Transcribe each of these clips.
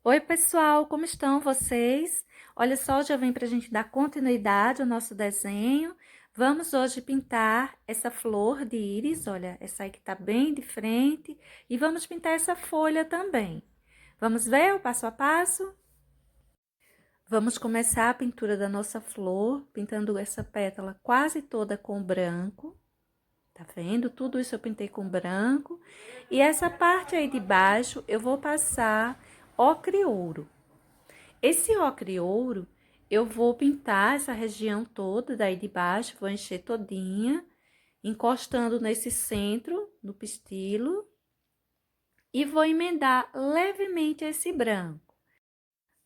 Oi, pessoal, como estão vocês? Olha só, já vem para a gente dar continuidade ao nosso desenho. Vamos hoje pintar essa flor de íris, olha, essa aí que tá bem de frente, e vamos pintar essa folha também. Vamos ver o passo a passo? Vamos começar a pintura da nossa flor, pintando essa pétala quase toda com branco. Tá vendo? Tudo isso eu pintei com branco. E essa parte aí de baixo eu vou passar ocre ouro. Esse ocre ouro, eu vou pintar essa região toda daí de baixo, vou encher todinha, encostando nesse centro, no pistilo, e vou emendar levemente esse branco.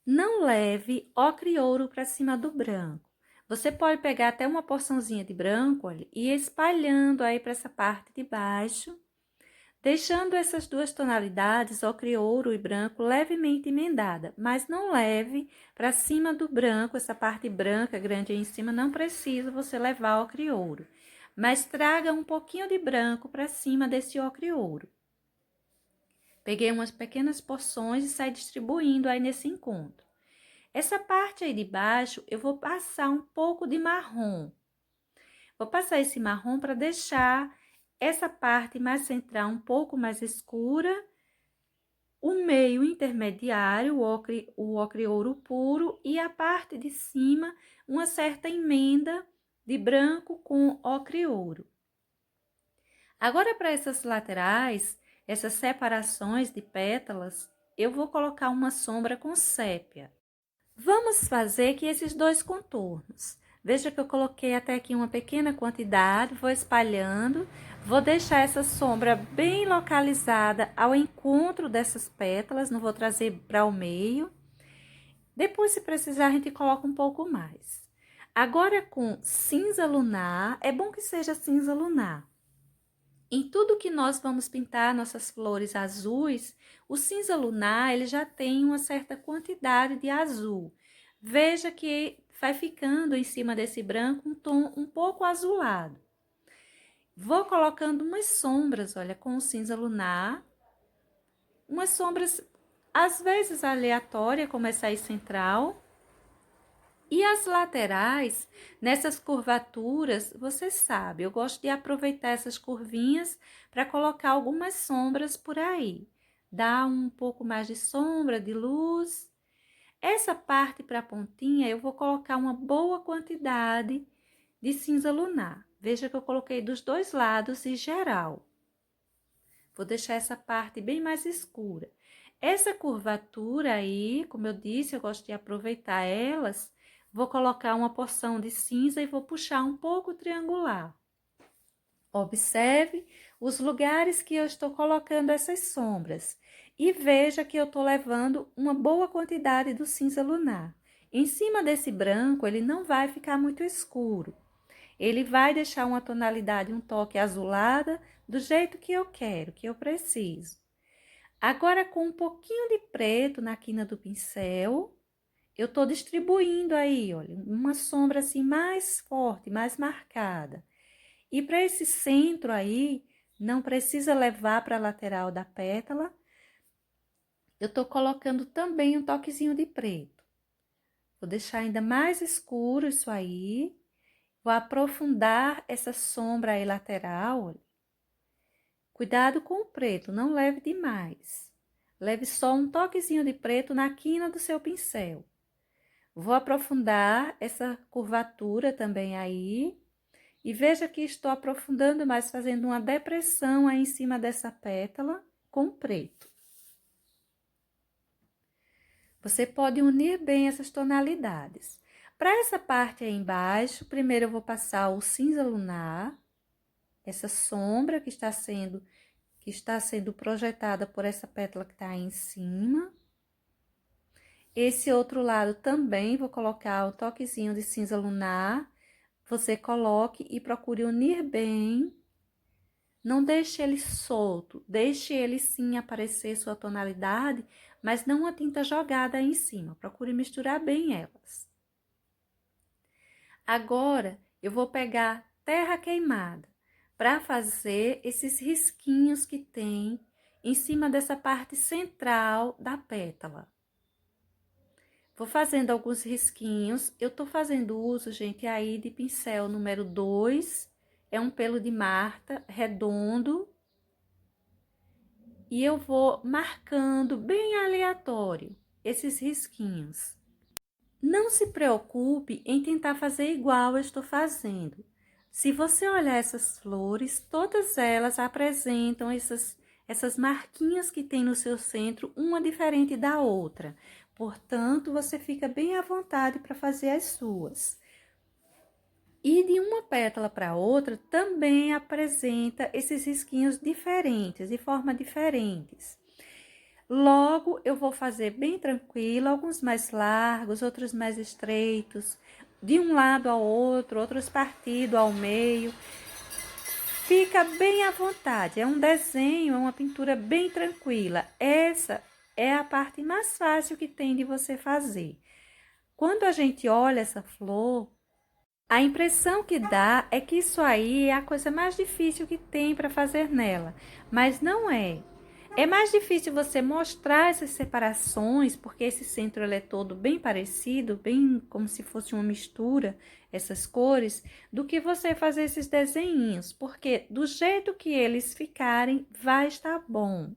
Não leve ocre ouro para cima do branco. Você pode pegar até uma porçãozinha de branco, olha, e ir espalhando aí para essa parte de baixo, deixando essas duas tonalidades, ocre ouro e branco, levemente emendada, mas não leve para cima do branco, essa parte branca grande aí em cima, não precisa você levar ocre ouro, mas traga um pouquinho de branco para cima desse ocre ouro. Peguei umas pequenas porções e saí distribuindo aí nesse encontro. Essa parte aí de baixo, eu vou passar um pouco de marrom. Vou passar esse marrom para deixar essa parte mais central um pouco mais escura, o meio intermediário, o ocre ouro puro, e a parte de cima, uma certa emenda de branco com ocre ouro. Agora, para essas laterais, essas separações de pétalas, eu vou colocar uma sombra com sépia. Vamos fazer aqui esses dois contornos. Veja que eu coloquei até aqui uma pequena quantidade, vou espalhando, vou deixar essa sombra bem localizada ao encontro dessas pétalas, não vou trazer para o meio. Depois, se precisar, a gente coloca um pouco mais. Agora, com cinza lunar, é bom que seja cinza lunar. Em tudo que nós vamos pintar nossas flores azuis, o cinza lunar ele já tem uma certa quantidade de azul. Veja que vai ficando em cima desse branco um tom um pouco azulado. Vou colocando umas sombras, olha, com o cinza lunar. Umas sombras, às vezes aleatória, como essa aí central. E as laterais, nessas curvaturas, você sabe, eu gosto de aproveitar essas curvinhas para colocar algumas sombras por aí. Dá um pouco mais de sombra, de luz. Essa parte para a pontinha, eu vou colocar uma boa quantidade de cinza lunar. Veja que eu coloquei dos dois lados e geral. Vou deixar essa parte bem mais escura. Essa curvatura aí, como eu disse, eu gosto de aproveitar elas. Vou colocar uma porção de cinza e vou puxar um pouco triangular. Observe os lugares que eu estou colocando essas sombras. E veja que eu estou levando uma boa quantidade do cinza lunar. Em cima desse branco, ele não vai ficar muito escuro. Ele vai deixar uma tonalidade, um toque azulada, do jeito que eu quero, que eu preciso. Agora, com um pouquinho de preto na quina do pincel, eu tô distribuindo aí, olha, uma sombra assim mais forte, mais marcada. E para esse centro aí, não precisa levar para a lateral da pétala, eu tô colocando também um toquezinho de preto. Vou deixar ainda mais escuro isso aí. Vou aprofundar essa sombra aí lateral, olha. Cuidado com o preto, não leve demais. Leve só um toquezinho de preto na quina do seu pincel. Vou aprofundar essa curvatura também aí. E veja que estou aprofundando mais, fazendo uma depressão aí em cima dessa pétala com preto. Você pode unir bem essas tonalidades. Para essa parte aí embaixo, primeiro eu vou passar o cinza lunar, essa sombra que está sendo projetada por essa pétala que está aí em cima. Esse outro lado também vou colocar o toquezinho de cinza lunar. Você coloque e procure unir bem. Não deixe ele solto, deixe ele sim aparecer sua tonalidade, mas não a tinta jogada aí em cima. Procure misturar bem elas. Agora, eu vou pegar terra queimada para fazer esses risquinhos que tem em cima dessa parte central da pétala. Vou fazendo alguns risquinhos. Eu tô fazendo uso, gente, aí de pincel número 2. É um pelo de Marta, redondo. E eu vou marcando bem aleatório esses risquinhos. Não se preocupe em tentar fazer igual eu estou fazendo. Se você olhar essas flores, todas elas apresentam essas marquinhas que tem no seu centro, uma diferente da outra. Portanto, você fica bem à vontade para fazer as suas. E de uma pétala para outra também apresenta esses risquinhos diferentes, de forma diferentes. Logo, eu vou fazer bem tranquilo, alguns mais largos, outros mais estreitos, de um lado ao outro, outros partidos ao meio. Fica bem à vontade, é um desenho, é uma pintura bem tranquila. Essa é a parte mais fácil que tem de você fazer. Quando a gente olha essa flor, a impressão que dá é que isso aí é a coisa mais difícil que tem para fazer nela, mas não é. É mais difícil você mostrar essas separações, porque esse centro ele é todo bem parecido, bem como se fosse uma mistura, essas cores, do que você fazer esses desenhinhos, porque do jeito que eles ficarem, vai estar bom.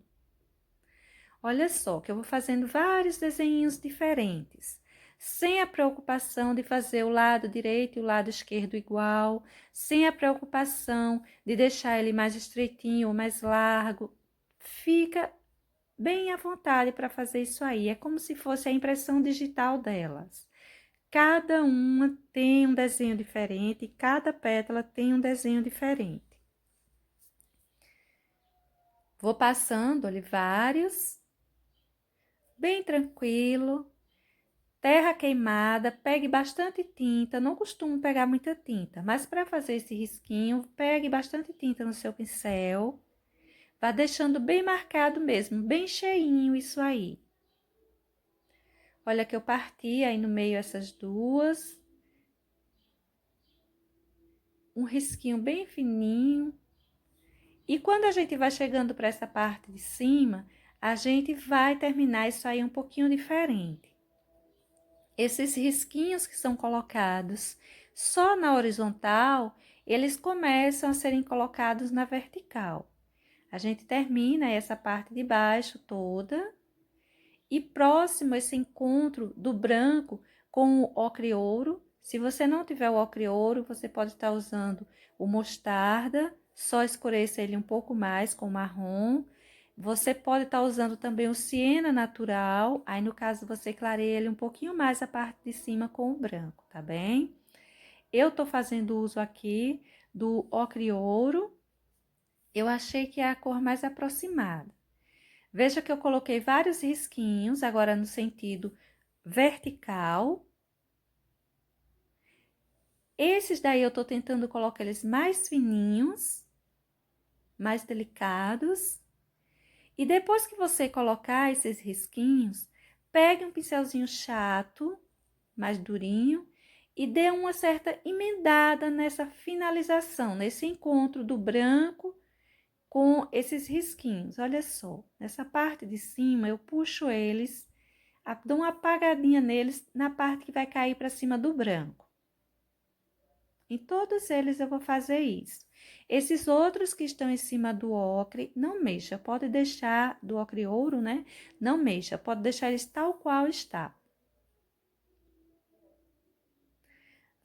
Olha só, que eu vou fazendo vários desenhinhos diferentes, sem a preocupação de fazer o lado direito e o lado esquerdo igual, sem a preocupação de deixar ele mais estreitinho ou mais largo. Fica bem à vontade para fazer isso aí, é como se fosse a impressão digital delas. Cada uma tem um desenho diferente, cada pétala tem um desenho diferente. Vou passando ali vários, bem tranquilo. Terra queimada, pegue bastante tinta, não costumo pegar muita tinta, mas para fazer esse risquinho, pegue bastante tinta no seu pincel, vá deixando bem marcado mesmo, bem cheinho isso aí. Olha que eu parti aí no meio essas duas, um risquinho bem fininho. E quando a gente vai chegando para essa parte de cima, a gente vai terminar isso aí um pouquinho diferente. Esses risquinhos que são colocados só na horizontal, eles começam a serem colocados na vertical. A gente termina essa parte de baixo toda e próximo esse encontro do branco com o ocre ouro. Se você não tiver o ocre ouro, você pode estar usando o mostarda, só escureça ele um pouco mais com o marrom. Você pode estar usando também o siena natural, aí no caso você clareia ele um pouquinho mais a parte de cima com o branco, tá bem? Eu tô fazendo uso aqui do ocre ouro, eu achei que é a cor mais aproximada. Veja que eu coloquei vários risquinhos, agora no sentido vertical. Esses daí eu tô tentando colocar eles mais fininhos, mais delicados. E depois que você colocar esses risquinhos, pegue um pincelzinho chato, mais durinho, e dê uma certa emendada nessa finalização, nesse encontro do branco com esses risquinhos. Olha só, nessa parte de cima eu puxo eles, dou uma apagadinha neles na parte que vai cair para cima do branco. Em todos eles eu vou fazer isso. Esses outros que estão em cima do ocre, não mexa, pode deixar, do ocre ouro, né? Não mexa, pode deixar eles tal qual está.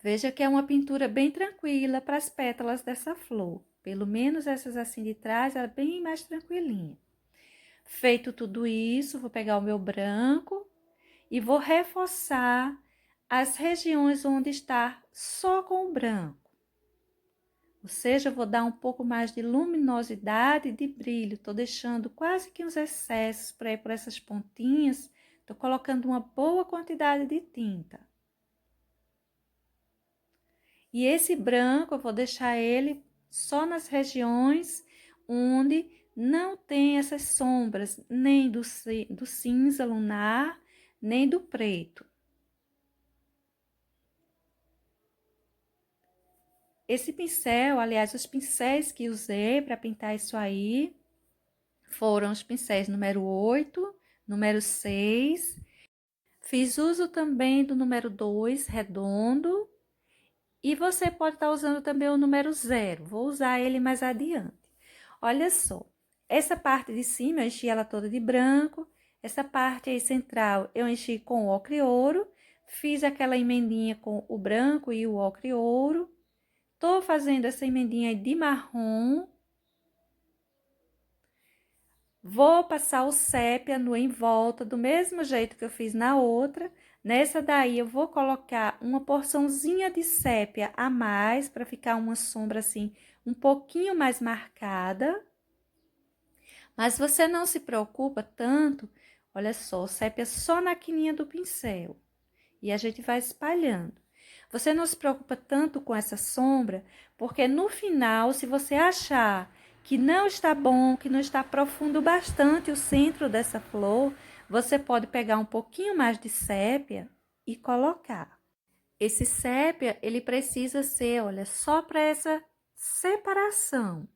Veja que é uma pintura bem tranquila para as pétalas dessa flor. Pelo menos essas assim de trás, ela é bem mais tranquilinha. Feito tudo isso, vou pegar o meu branco e vou reforçar as regiões onde está só com o branco. Ou seja, eu vou dar um pouco mais de luminosidade e de brilho. Tô deixando quase que uns excessos para ir por essas pontinhas. Tô colocando uma boa quantidade de tinta. E esse branco, eu vou deixar ele só nas regiões onde não tem essas sombras, nem do cinza lunar, nem do preto. Esse pincel, aliás, os pincéis que usei para pintar isso aí, foram os pincéis número 8, número 6. Fiz uso também do número 2, redondo. E você pode estar usando também o número 0. Vou usar ele mais adiante. Olha só, essa parte de cima eu enchi ela toda de branco. Essa parte aí central eu enchi com ocre e ouro. Fiz aquela emendinha com o branco e o ocre e ouro. Tô fazendo essa emendinha aí de marrom. Vou passar o sépia no em volta, do mesmo jeito que eu fiz na outra. Nessa daí, eu vou colocar uma porçãozinha de sépia a mais, para ficar uma sombra assim, um pouquinho mais marcada. Mas você não se preocupa tanto, olha só, o sépia só na quininha do pincel. E a gente vai espalhando. Você não se preocupa tanto com essa sombra, porque no final, se você achar que não está bom, que não está profundo bastante o centro dessa flor, você pode pegar um pouquinho mais de sépia e colocar. Esse sépia, ele precisa ser, olha, só para essa separação.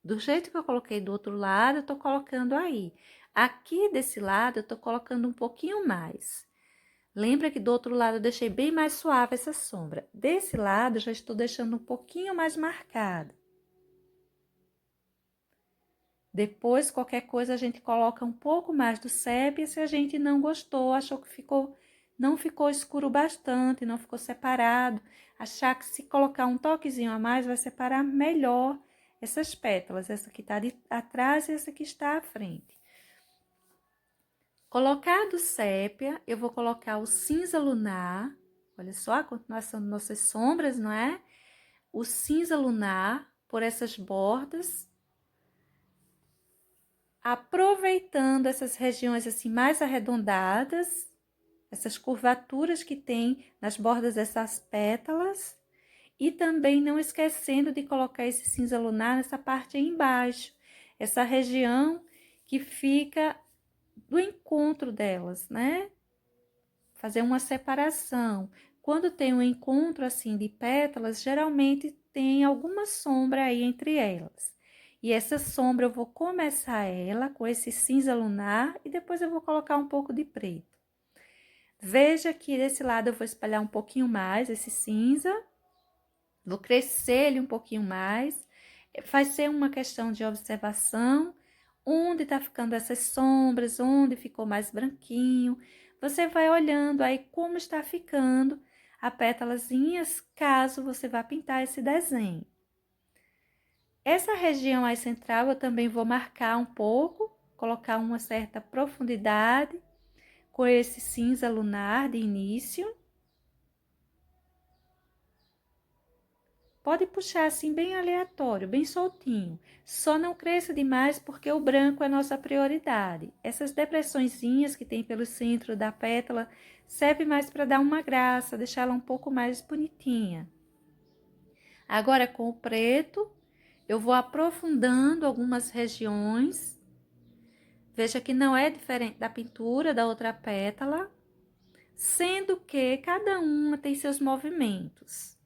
Do jeito que eu coloquei do outro lado, eu tô colocando aí. Aqui desse lado, eu tô colocando um pouquinho mais. Lembra que do outro lado eu deixei bem mais suave essa sombra. Desse lado, eu já estou deixando um pouquinho mais marcada. Depois, qualquer coisa, a gente coloca um pouco mais do sépia, se a gente não gostou, achou que não ficou escuro bastante, não ficou separado. Achar que se colocar um toquezinho a mais, vai separar melhor essas pétalas. Essa que está atrás e essa que está à frente. Colocado sépia, eu vou colocar o cinza lunar. Olha só a continuação de nossas sombras, não é? O cinza lunar por essas bordas. Aproveitando essas regiões assim mais arredondadas, essas curvaturas que tem nas bordas dessas pétalas. E também não esquecendo de colocar esse cinza lunar nessa parte aí embaixo. Essa região que fica do encontro delas, né? Fazer uma separação. Quando tem um encontro assim de pétalas, geralmente tem alguma sombra aí entre elas. E essa sombra eu vou começar ela com esse cinza lunar e depois eu vou colocar um pouco de preto. Veja que desse lado eu vou espalhar um pouquinho mais esse cinza. Vou crescer ele um pouquinho mais. Vai ser uma questão de observação. Onde tá ficando essas sombras, onde ficou mais branquinho. Você vai olhando aí como está ficando a pétalazinhas, caso você vá pintar esse desenho. Essa região aí central eu também vou marcar um pouco, colocar uma certa profundidade com esse cinza lunar de início. Pode puxar assim bem aleatório, bem soltinho. Só não cresça demais porque o branco é nossa prioridade. Essas depressõezinhas que tem pelo centro da pétala serve mais para dar uma graça, deixar ela um pouco mais bonitinha. Agora com o preto, eu vou aprofundando algumas regiões. Veja que não é diferente da pintura da outra pétala, sendo que cada uma tem seus movimentos.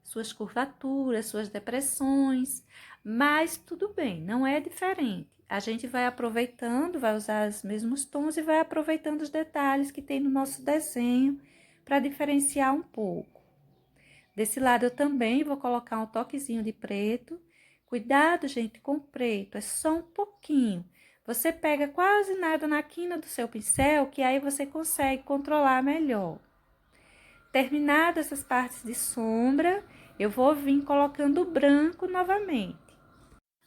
Suas curvaturas, suas depressões, mas tudo bem, não é diferente. A gente vai aproveitando, vai usar os mesmos tons e vai aproveitando os detalhes que tem no nosso desenho para diferenciar um pouco. Desse lado eu também vou colocar um toquezinho de preto. Cuidado, gente, com o preto, é só um pouquinho. Você pega quase nada na quina do seu pincel, que aí você consegue controlar melhor. Terminadas essas partes de sombra, eu vou vir colocando o branco novamente.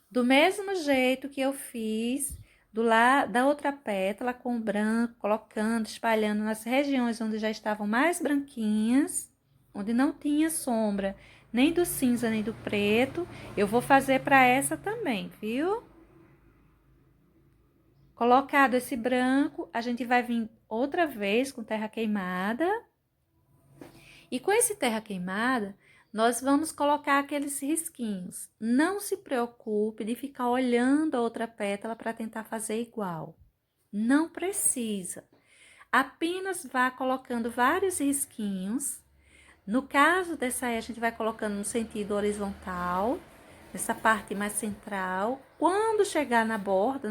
Do mesmo jeito que eu fiz do lado da outra pétala com o branco, colocando, espalhando nas regiões onde já estavam mais branquinhas, onde não tinha sombra, nem do cinza nem do preto, eu vou fazer para essa também, viu? Colocado esse branco, a gente vai vir outra vez com terra queimada. E com esse terra queimada, nós vamos colocar aqueles risquinhos. Não se preocupe de ficar olhando a outra pétala para tentar fazer igual. Não precisa. Apenas vá colocando vários risquinhos. No caso dessa aí, a gente vai colocando no sentido horizontal, nessa parte mais central. Quando chegar na borda,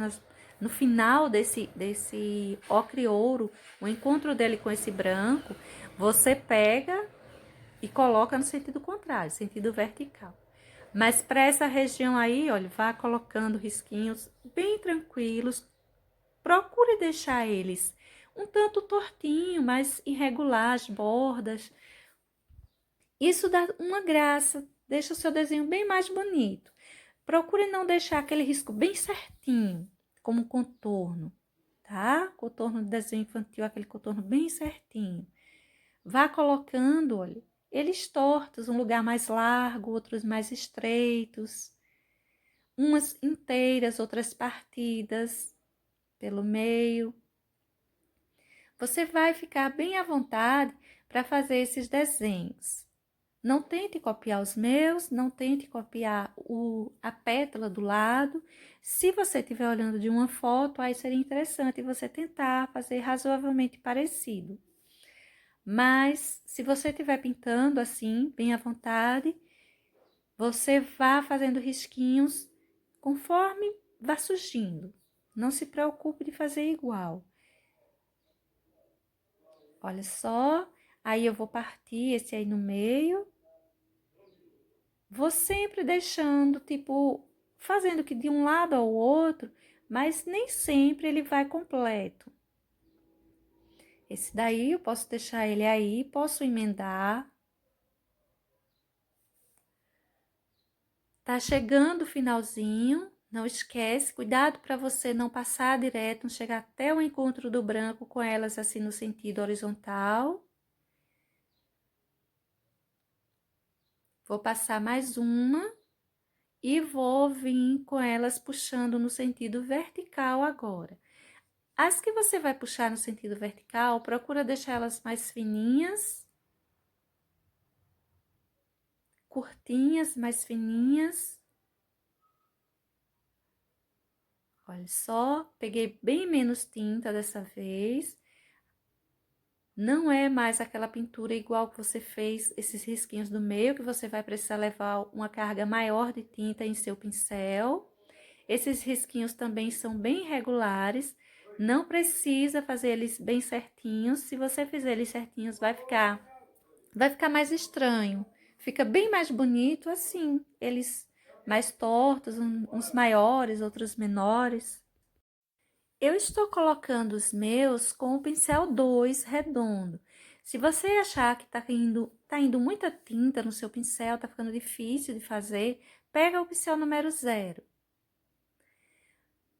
no final desse ocre ouro, o encontro dele com esse branco, você pega e coloca no sentido contrário, sentido vertical. Mas para essa região aí, olha, vá colocando risquinhos bem tranquilos. Procure deixar eles um tanto tortinho, mas irregular as bordas. Isso dá uma graça, deixa o seu desenho bem mais bonito. Procure não deixar aquele risco bem certinho, como contorno, tá? Contorno de desenho infantil, aquele contorno bem certinho. Vá colocando, olha, eles tortos, um lugar mais largo, outros mais estreitos, umas inteiras, outras partidas pelo meio. Você vai ficar bem à vontade para fazer esses desenhos. Não tente copiar os meus, não tente copiar a pétala do lado. Se você estiver olhando de uma foto, aí seria interessante você tentar fazer razoavelmente parecido. Mas, se você estiver pintando assim, bem à vontade, você vá fazendo risquinhos conforme vá surgindo. Não se preocupe de fazer igual. Olha só, aí eu vou partir esse aí no meio. Vou sempre deixando, tipo, fazendo que de um lado ao outro, mas nem sempre ele vai completo. Esse daí eu posso deixar ele aí, posso emendar. Tá chegando o finalzinho, não esquece, cuidado para você não passar direto, não chegar até o encontro do branco com elas assim no sentido horizontal. Vou passar mais uma e vou vir com elas puxando no sentido vertical agora. As que você vai puxar no sentido vertical, procura deixar elas mais fininhas, curtinhas, mais fininhas. Olha só, peguei bem menos tinta dessa vez. Não é mais aquela pintura igual que você fez, esses risquinhos do meio, que você vai precisar levar uma carga maior de tinta em seu pincel. Esses risquinhos também são bem regulares, não precisa fazer eles bem certinhos. Se você fizer eles certinhos, vai ficar mais estranho. Fica bem mais bonito assim, eles mais tortos, uns maiores, outros menores. Eu estou colocando os meus com o pincel 2 redondo. Se você achar que tá indo muita tinta no seu pincel, tá ficando difícil de fazer, pega o pincel número 0.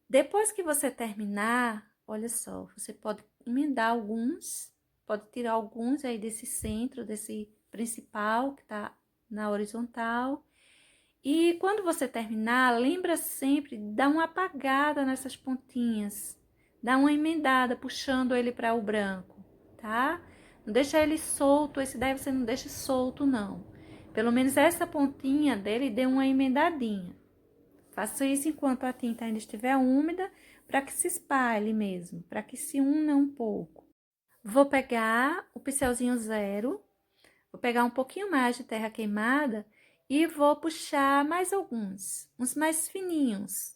Depois que você terminar, olha só, você pode emendar alguns, pode tirar alguns aí desse centro, desse principal que tá na horizontal. E quando você terminar, lembra sempre de dar uma apagada nessas pontinhas. Dá uma emendada, puxando ele para o branco, tá? Não deixa ele solto, esse daí você não deixa solto, não. Pelo menos essa pontinha dele dê uma emendadinha. Faça isso enquanto a tinta ainda estiver úmida, para que se espalhe mesmo, para que se una um pouco. Vou pegar o pincelzinho 0, vou pegar um pouquinho mais de terra queimada e vou puxar mais alguns, uns mais fininhos,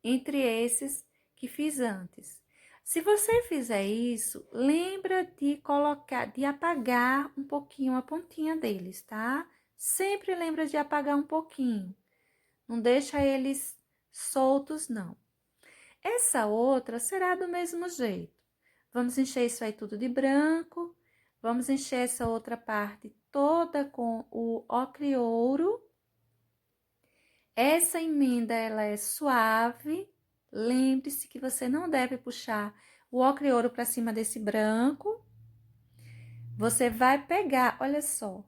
entre esses que fiz antes. Se você fizer isso, lembra de colocar, de apagar um pouquinho a pontinha deles, tá? Sempre lembra de apagar um pouquinho. Não deixa eles soltos, não. Essa outra será do mesmo jeito. Vamos encher isso aí tudo de branco. Vamos encher essa outra parte toda com o ocre ouro. Essa emenda, ela é suave. Lembre-se que você não deve puxar o ocre ouro para cima desse branco. Você vai pegar, olha só,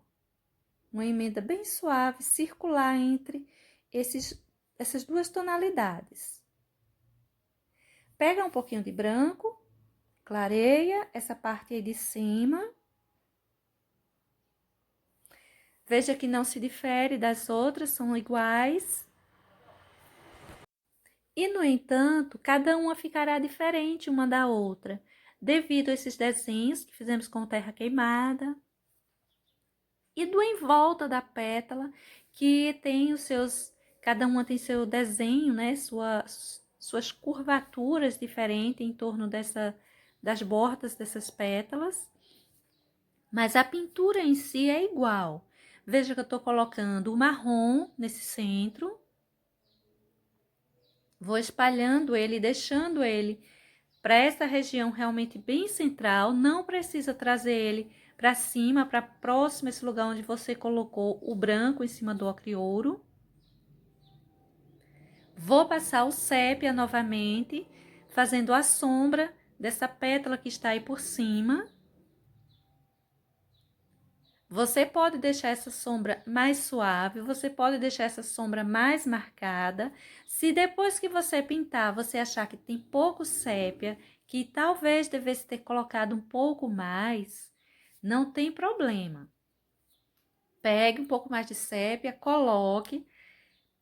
uma emenda bem suave, circular entre essas duas tonalidades. Pega um pouquinho de branco, clareia essa parte aí de cima. Veja que não se difere das outras, são iguais. E, no entanto, cada uma ficará diferente uma da outra, devido a esses desenhos que fizemos com terra queimada. E do em volta da pétala, que tem os seus... Cada uma tem seu desenho, né? suas curvaturas diferentes em torno das bordas dessas pétalas. Mas a pintura em si é igual. Veja que eu estou colocando o marrom nesse centro. Vou espalhando ele, deixando ele para essa região realmente bem central. Não precisa trazer ele para cima, para próximo esse lugar onde você colocou o branco em cima do ocre ouro. Vou passar o sépia novamente, fazendo a sombra dessa pétala que está aí por cima. Você pode deixar essa sombra mais suave, você pode deixar essa sombra mais marcada. Se depois que você pintar, você achar que tem pouco sépia, que talvez devesse ter colocado um pouco mais, não tem problema. Pegue um pouco mais de sépia, coloque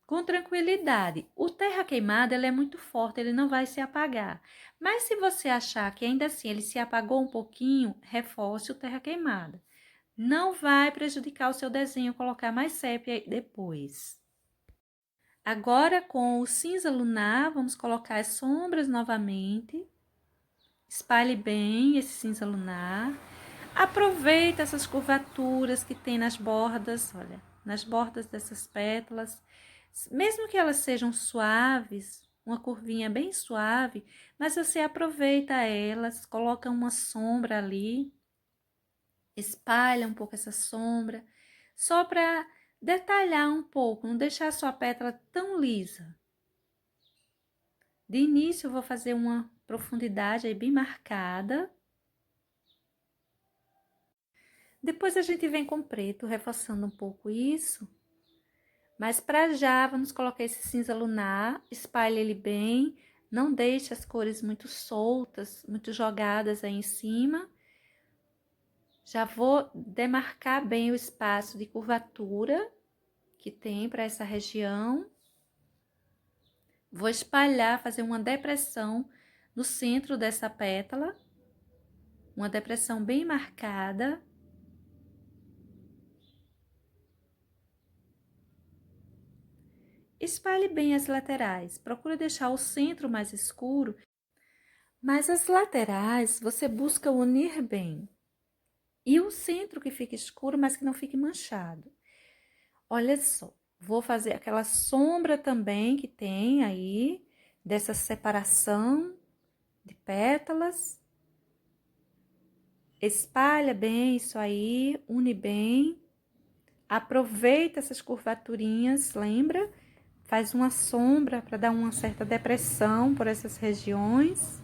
com tranquilidade. O terra queimada, ele é muito forte, ele não vai se apagar. Mas se você achar que ainda assim ele se apagou um pouquinho, reforce o terra queimada. Não vai prejudicar o seu desenho colocar mais sépia depois. Agora, com o cinza lunar, vamos colocar as sombras novamente. Espalhe bem esse cinza lunar. Aproveita essas curvaturas que tem nas bordas, olha, nas bordas dessas pétalas. Mesmo que elas sejam suaves, uma curvinha bem suave, mas você aproveita elas, coloca uma sombra ali, espalha um pouco essa sombra, só para detalhar um pouco, não deixar a sua pétala tão lisa. De início, eu vou fazer uma profundidade aí bem marcada. Depois a gente vem com preto, reforçando um pouco isso. Mas para já, vamos colocar esse cinza lunar, espalhe ele bem, não deixe as cores muito soltas, muito jogadas aí em cima. Já vou demarcar bem o espaço de curvatura que tem para essa região. Vou espalhar, fazer uma depressão no centro dessa pétala, uma depressão bem marcada. Espalhe bem as laterais, procure deixar o centro mais escuro, mas as laterais você busca unir bem. E o centro que fique escuro, mas que não fique manchado. Olha só, vou fazer aquela sombra também que tem aí, dessa separação de pétalas. Espalha bem isso aí, une bem. Aproveita essas curvaturinhas, lembra? Faz uma sombra para dar uma certa depressão por essas regiões.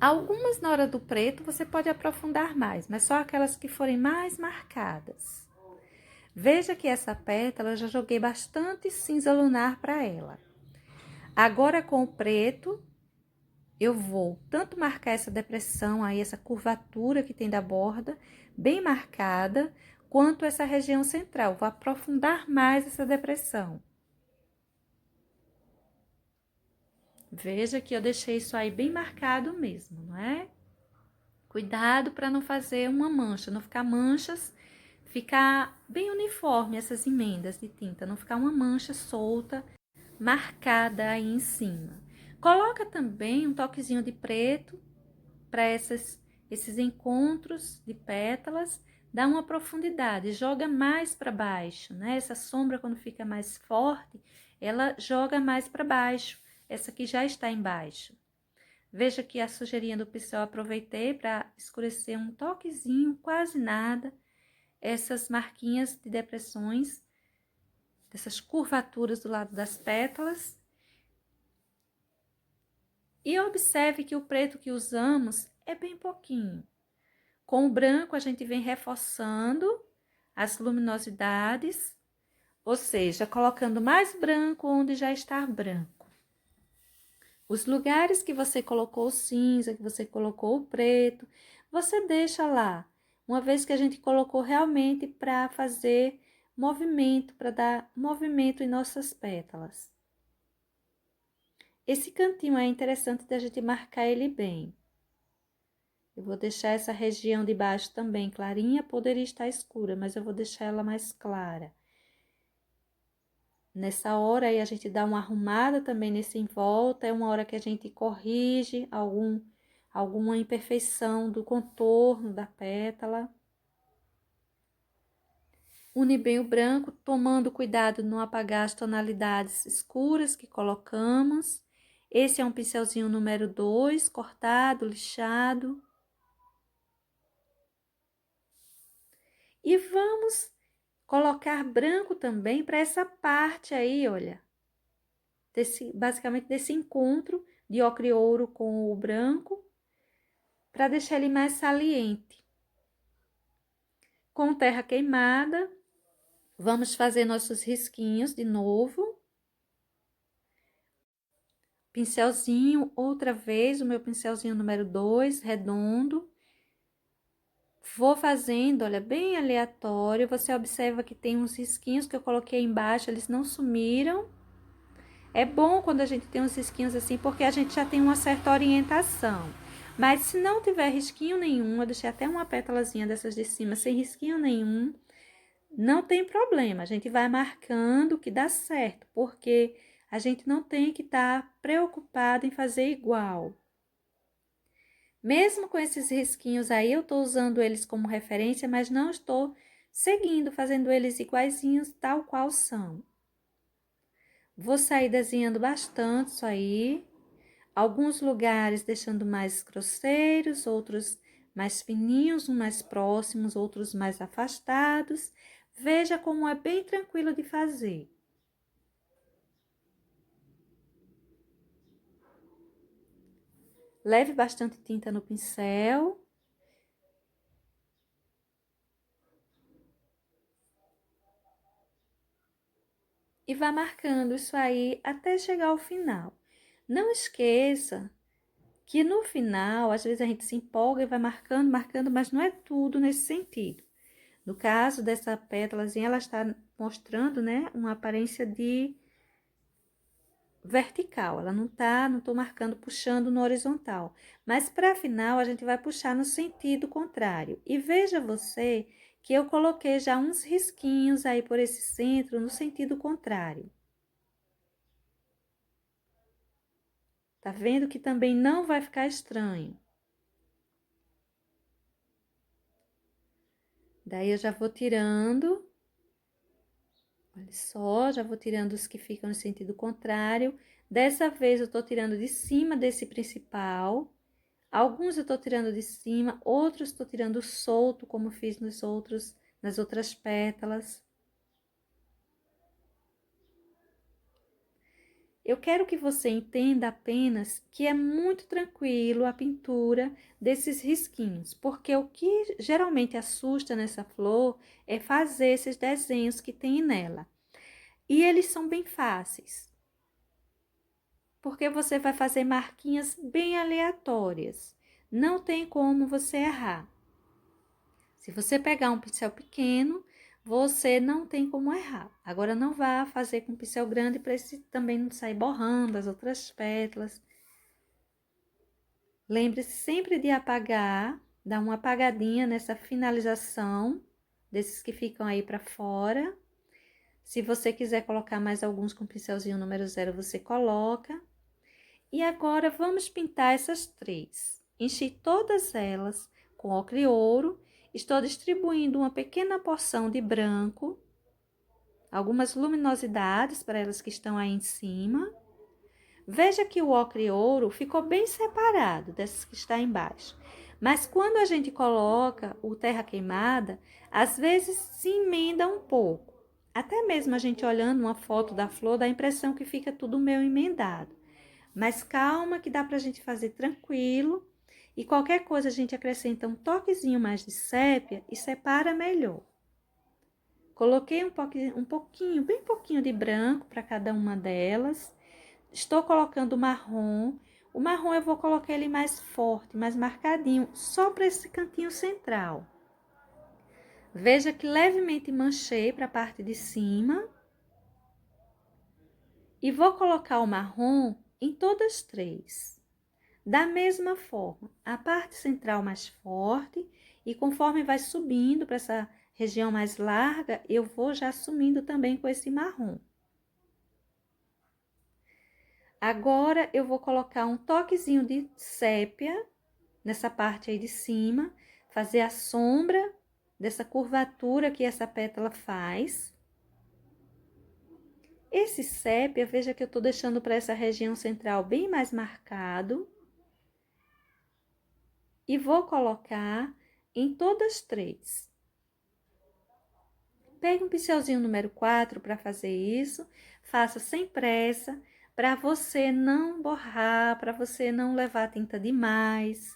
Algumas na hora do preto você pode aprofundar mais, mas só aquelas que forem mais marcadas. Veja que essa pétala eu já joguei bastante cinza lunar para ela. Agora com o preto, eu vou tanto marcar essa depressão aí, essa curvatura que tem da borda, bem marcada, quanto essa região central. Vou aprofundar mais essa depressão. Veja que eu deixei isso aí bem marcado mesmo, não é? Cuidado para não fazer uma mancha, não ficar manchas, ficar bem uniforme essas emendas de tinta, não ficar uma mancha solta, marcada aí em cima. Coloca também um toquezinho de preto para esses encontros de pétalas, dá uma profundidade, joga mais para baixo, né? Essa sombra, quando fica mais forte, ela joga mais para baixo, essa que já está embaixo. Veja que a sujeirinha do pincel eu aproveitei para escurecer um toquezinho, quase nada, essas marquinhas de depressões, dessas curvaturas do lado das pétalas. E observe que o preto que usamos é bem pouquinho. Com o branco, a gente vem reforçando as luminosidades, ou seja, colocando mais branco onde já está branco. Os lugares que você colocou o cinza, que você colocou o preto, você deixa lá. Uma vez que a gente colocou realmente para fazer movimento, para dar movimento em nossas pétalas. Esse cantinho é interessante da gente marcar ele bem. Eu vou deixar essa região de baixo também clarinha, poderia estar escura, mas eu vou deixar ela mais clara. Nessa hora aí a gente dá uma arrumada também nesse em volta, é uma hora que a gente corrige alguma imperfeição do contorno da pétala. Une bem o branco, tomando cuidado de não apagar as tonalidades escuras que colocamos. Esse é um pincelzinho número 2, cortado, lixado. E vamos colocar branco também para essa parte aí, olha. Basicamente desse encontro de ocre e ouro com o branco, para deixar ele mais saliente. Com terra queimada, vamos fazer nossos risquinhos de novo. Pincelzinho, outra vez, o meu pincelzinho número 2, redondo. Vou fazendo, olha, bem aleatório. Você observa que tem uns risquinhos que eu coloquei embaixo, eles não sumiram. É bom quando a gente tem uns risquinhos assim, porque a gente já tem uma certa orientação. Mas se não tiver risquinho nenhum, eu deixei até uma pétalazinha dessas de cima sem risquinho nenhum, não tem problema. A gente vai marcando que dá certo, porque a gente não tem que estar preocupado em fazer igual. Mesmo com esses risquinhos aí, eu estou usando eles como referência, mas não estou seguindo, fazendo eles iguaizinhos, tal qual são. Vou sair desenhando bastante isso aí. Alguns lugares deixando mais grosseiros, outros mais fininhos, uns mais próximos, outros mais afastados. Veja como é bem tranquilo de fazer. Leve bastante tinta no pincel. E vá marcando isso aí até chegar ao final. Não esqueça que no final, às vezes a gente se empolga e vai marcando, marcando, mas não é tudo nesse sentido. No caso dessa pétalazinha, ela está mostrando, né, uma aparência de vertical. Ela não tô marcando, puxando no horizontal. Mas para final, a gente vai puxar no sentido contrário. E veja você que eu coloquei já uns risquinhos aí por esse centro no sentido contrário. Tá vendo que também não vai ficar estranho. Daí eu já vou tirando. Olha só, já vou tirando os que ficam no sentido contrário. Dessa vez eu tô tirando de cima desse principal. Alguns eu tô tirando de cima, outros tô tirando solto, como fiz nas outras pétalas. Eu quero que você entenda apenas que é muito tranquilo a pintura desses risquinhos, porque o que geralmente assusta nessa flor é fazer esses desenhos que tem nela. E eles são bem fáceis, porque você vai fazer marquinhas bem aleatórias. Não tem como você errar. Se você pegar um pincel pequeno, você não tem como errar. Agora, não vá fazer com pincel grande para esse também não sair borrando as outras pétalas. Lembre-se sempre de apagar, dar uma apagadinha nessa finalização desses que ficam aí para fora. Se você quiser colocar mais alguns com pincelzinho número 0, você coloca. E agora, vamos pintar essas três. Enchi todas elas com ocre ouro. Estou distribuindo uma pequena porção de branco, algumas luminosidades para elas que estão aí em cima. Veja que o ocre ouro ficou bem separado dessas que está embaixo. Mas quando a gente coloca o terra queimada, às vezes se emenda um pouco. Até mesmo a gente olhando uma foto da flor, dá a impressão que fica tudo meio emendado. Mas calma que dá pra gente fazer tranquilo. E qualquer coisa a gente acrescenta um toquezinho mais de sépia e separa melhor. Coloquei um pouquinho, bem pouquinho de branco para cada uma delas. Estou colocando o marrom. O marrom eu vou colocar ele mais forte, mais marcadinho, só para esse cantinho central. Veja que levemente manchei para a parte de cima. E vou colocar o marrom em todas as três. Da mesma forma, a parte central mais forte, e conforme vai subindo para essa região mais larga, eu vou já sumindo também com esse marrom. Agora, eu vou colocar um toquezinho de sépia nessa parte aí de cima, fazer a sombra dessa curvatura que essa pétala faz. Esse sépia, veja que eu tô deixando para essa região central bem mais marcado. E vou colocar em todas três. Pegue um pincelzinho número 4 para fazer isso, faça sem pressa, para você não borrar, para você não levar tinta demais.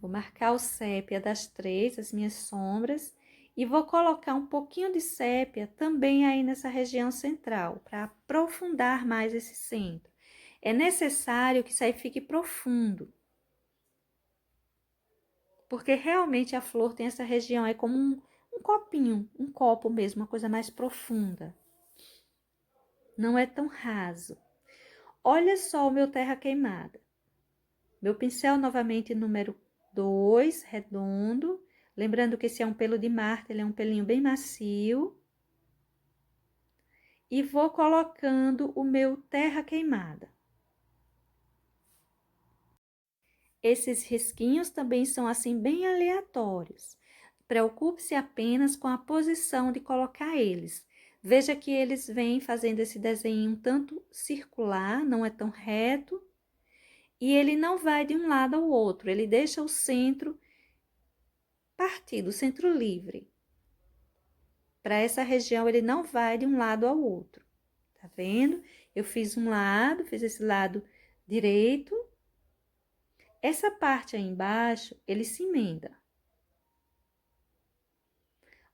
Vou marcar o sépia das três, as minhas sombras, e vou colocar um pouquinho de sépia também aí nessa região central, para aprofundar mais esse centro. É necessário que isso aí fique profundo, porque realmente a flor tem essa região, é como um copinho, um copo mesmo, uma coisa mais profunda. Não é tão raso. Olha só o meu terra queimada. Meu pincel novamente número 2, redondo. Lembrando que esse é um pelo de Marte, ele é um pelinho bem macio. E vou colocando o meu terra queimada. Esses risquinhos também são assim bem aleatórios. Preocupe-se apenas com a posição de colocar eles. Veja que eles vêm fazendo esse desenho um tanto circular, não é tão reto. E ele não vai de um lado ao outro, ele deixa o centro partido, o centro livre. Para essa região, ele não vai de um lado ao outro. Tá vendo? Eu fiz um lado, fiz esse lado direito. Essa parte aí embaixo, ele se emenda.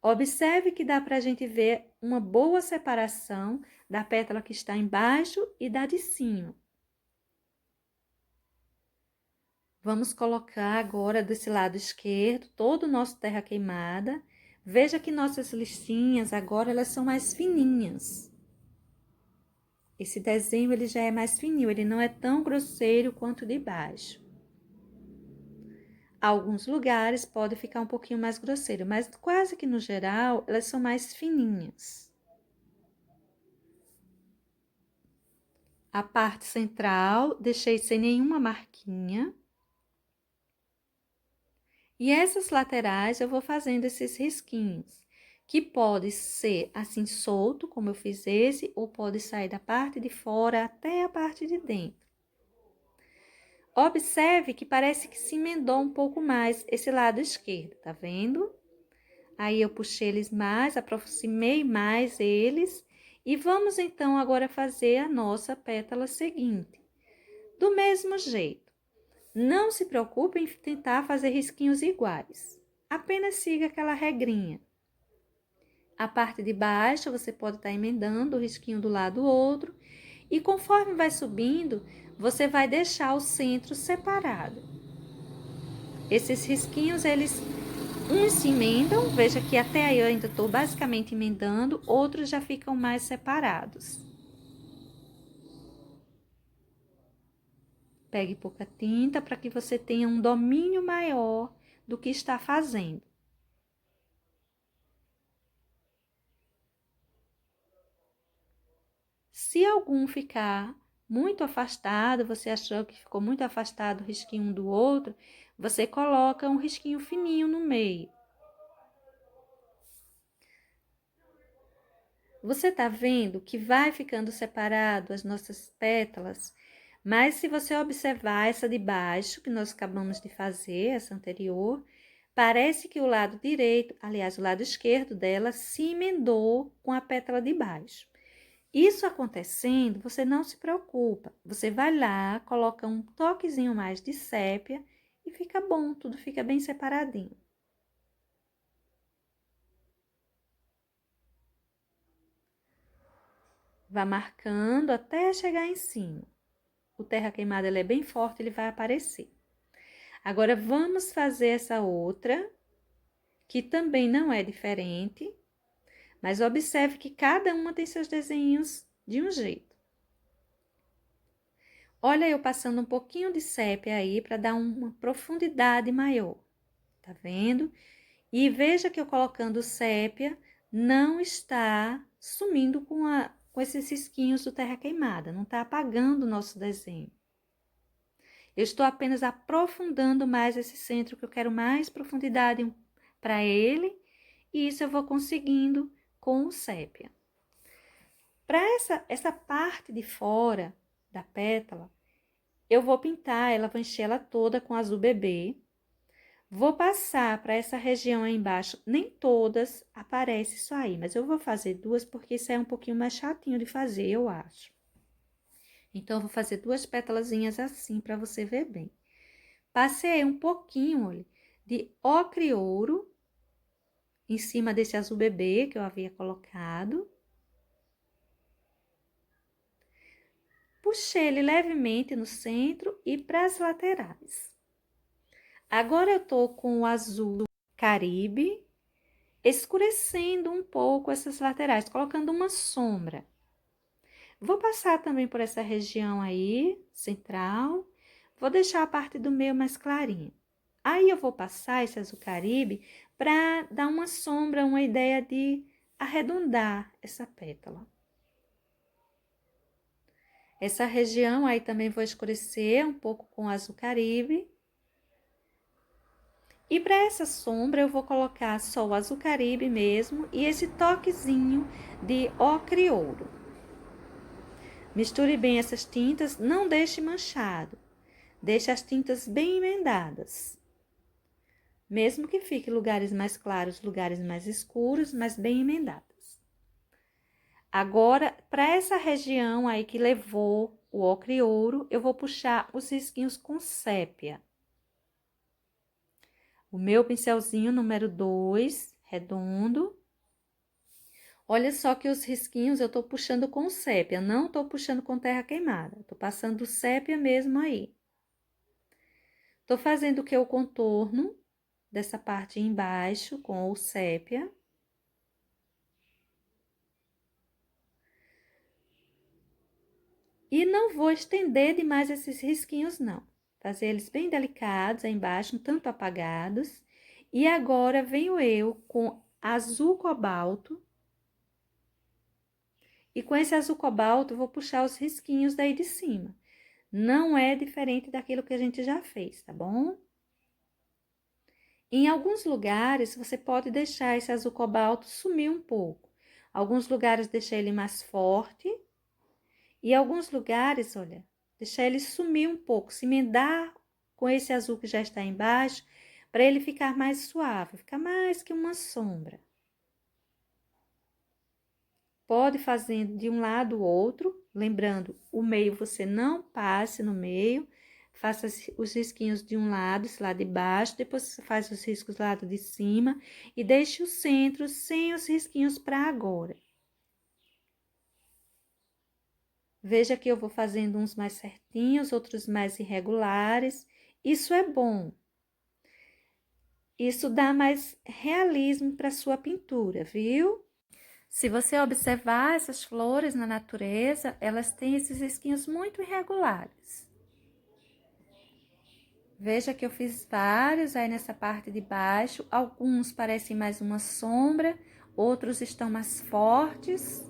Observe que dá para a gente ver uma boa separação da pétala que está embaixo e da de cima. Vamos colocar agora desse lado esquerdo todo o nosso terra queimada. Veja que nossas listinhas agora elas são mais fininhas. Esse desenho ele já é mais fininho, ele não é tão grosseiro quanto o de baixo. Alguns lugares pode ficar um pouquinho mais grosseiro, mas quase que no geral elas são mais fininhas. A parte central deixei sem nenhuma marquinha. E essas laterais eu vou fazendo esses risquinhos, que pode ser assim solto, como eu fiz esse, ou pode sair da parte de fora até a parte de dentro. Observe que parece que se emendou um pouco mais esse lado esquerdo, tá vendo? Aí eu puxei eles mais, aproximei mais eles, e vamos então agora fazer a nossa pétala seguinte. Do mesmo jeito. Não se preocupe em tentar fazer risquinhos iguais. Apenas siga aquela regrinha. A parte de baixo você pode estar emendando o risquinho do lado do outro. E conforme vai subindo, você vai deixar o centro separado. Esses risquinhos, eles uns se emendam. Veja que até aí eu ainda estou basicamente emendando. Outros já ficam mais separados. Pegue pouca tinta para que você tenha um domínio maior do que está fazendo. Se algum ficar muito afastado, você achou que ficou muito afastado o risquinho um do outro, você coloca um risquinho fininho no meio. Você tá vendo que vai ficando separado as nossas pétalas? Mas se você observar essa de baixo, que nós acabamos de fazer, essa anterior, parece que o lado direito, aliás, o lado esquerdo dela se emendou com a pétala de baixo. Isso acontecendo, você não se preocupa. Você vai lá, coloca um toquezinho mais de sépia e fica bom, tudo fica bem separadinho. Vá marcando até chegar em cima. O terra queimada ele é bem forte, ele vai aparecer. Agora, vamos fazer essa outra, que também não é diferente, mas observe que cada uma tem seus desenhos de um jeito. Olha eu passando um pouquinho de sépia aí para dar uma profundidade maior, tá vendo? E veja que eu colocando sépia não está sumindo com com esses risquinhos do terra queimada, não tá apagando o nosso desenho. Eu estou apenas aprofundando mais esse centro, que eu quero mais profundidade para ele, e isso eu vou conseguindo com o sépia. Para essa parte de fora da pétala, eu vou pintar ela, vou encher ela toda com azul bebê. Vou passar para essa região aí embaixo, nem todas aparece isso aí, mas eu vou fazer duas porque isso é um pouquinho mais chatinho de fazer, eu acho. Então, eu vou fazer duas pétalazinhas assim para você ver bem. Passei um pouquinho, olha, de ocre ouro em cima desse azul bebê que eu havia colocado. Puxei ele levemente no centro e para as laterais. Agora, eu tô com o azul Caribe, escurecendo um pouco essas laterais, colocando uma sombra. Vou passar também por essa região aí, central. Vou deixar a parte do meio mais clarinha. Aí, eu vou passar esse azul Caribe para dar uma sombra, uma ideia de arredondar essa pétala. Essa região aí também vou escurecer um pouco com azul Caribe. E para essa sombra eu vou colocar só o azul Caribe mesmo e esse toquezinho de ocre ouro. Misture bem essas tintas, não deixe manchado. Deixe as tintas bem emendadas. Mesmo que fique lugares mais claros, lugares mais escuros, mas bem emendadas. Agora, para essa região aí que levou o ocre ouro, eu vou puxar os risquinhos com sépia. O meu pincelzinho número 2, redondo. Olha só que os risquinhos eu tô puxando com sépia, não tô puxando com terra queimada. Tô passando sépia mesmo aí. Tô fazendo o que? O contorno dessa parte embaixo com o sépia. E não vou estender demais esses risquinhos, não. Fazer eles bem delicados aí embaixo, um tanto apagados. E agora venho eu com azul cobalto. E com esse azul cobalto, vou puxar os risquinhos daí de cima. Não é diferente daquilo que a gente já fez, tá bom? Em alguns lugares, você pode deixar esse azul cobalto sumir um pouco. Alguns lugares deixar ele mais forte. E alguns lugares, olha, deixar ele sumir um pouco, se emendar com esse azul que já está embaixo, para ele ficar mais suave, ficar mais que uma sombra. Pode fazer de um lado ou outro, lembrando, o meio você não passe no meio, faça os risquinhos de um lado, esse lado de baixo, depois você faz os riscos do lado de cima e deixe o centro sem os risquinhos para agora. Veja que eu vou fazendo uns mais certinhos, outros mais irregulares. Isso é bom. Isso dá mais realismo para sua pintura, viu? Se você observar essas flores na natureza, elas têm esses risquinhos muito irregulares. Veja que eu fiz vários aí nessa parte de baixo. Alguns parecem mais uma sombra, outros estão mais fortes.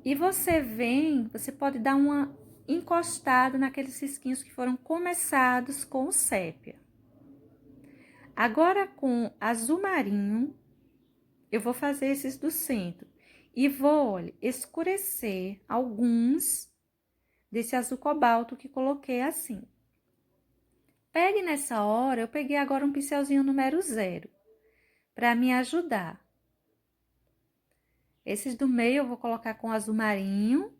E você pode dar uma encostada naqueles risquinhos que foram começados com o sépia. Agora, com azul marinho, eu vou fazer esses do centro. E vou, olha, escurecer alguns desse azul cobalto que coloquei assim. Pegue nessa hora, eu peguei agora um pincelzinho número 0, para me ajudar. Esses do meio eu vou colocar com azul marinho.